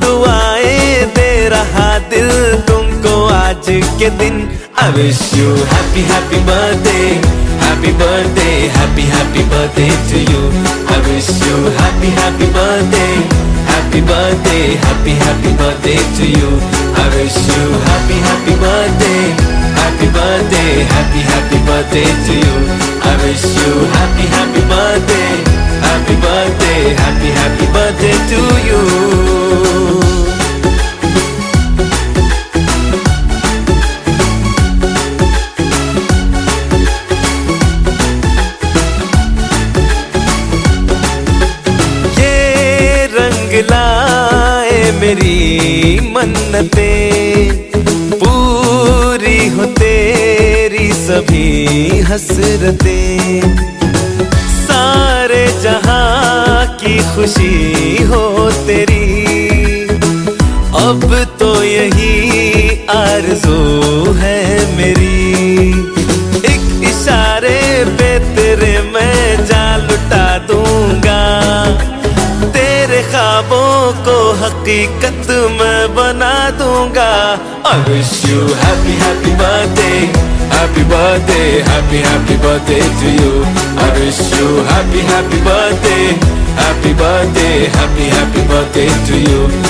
दुआएं दे रहा दिल तुमको आज के दिन। I wish you happy happy birthday, happy birthday, happy happy birthday to you. I wish you happy happy birthday, happy birthday, happy happy birthday to you. I wish you happy happy birthday, happy birthday, happy happy birthday to you. I wish you happy happy birthday, happy birthday, happy happy birthday to you. लाए मेरी मन्नतें, पूरी हो तेरी सभी हसरतें। सारे जहां की खुशी हो तेरी, अब तो यही आरज़ू है मेरी। एक इशारे पे तेरे मैं जान लुटा दूंगा, तेरे ख्वाबों को हकीकत मैं बना दूंगा। I wish you happy happy birthday, happy birthday, happy happy birthday to you. I wish you happy happy birthday, happy birthday, happy happy birthday to you.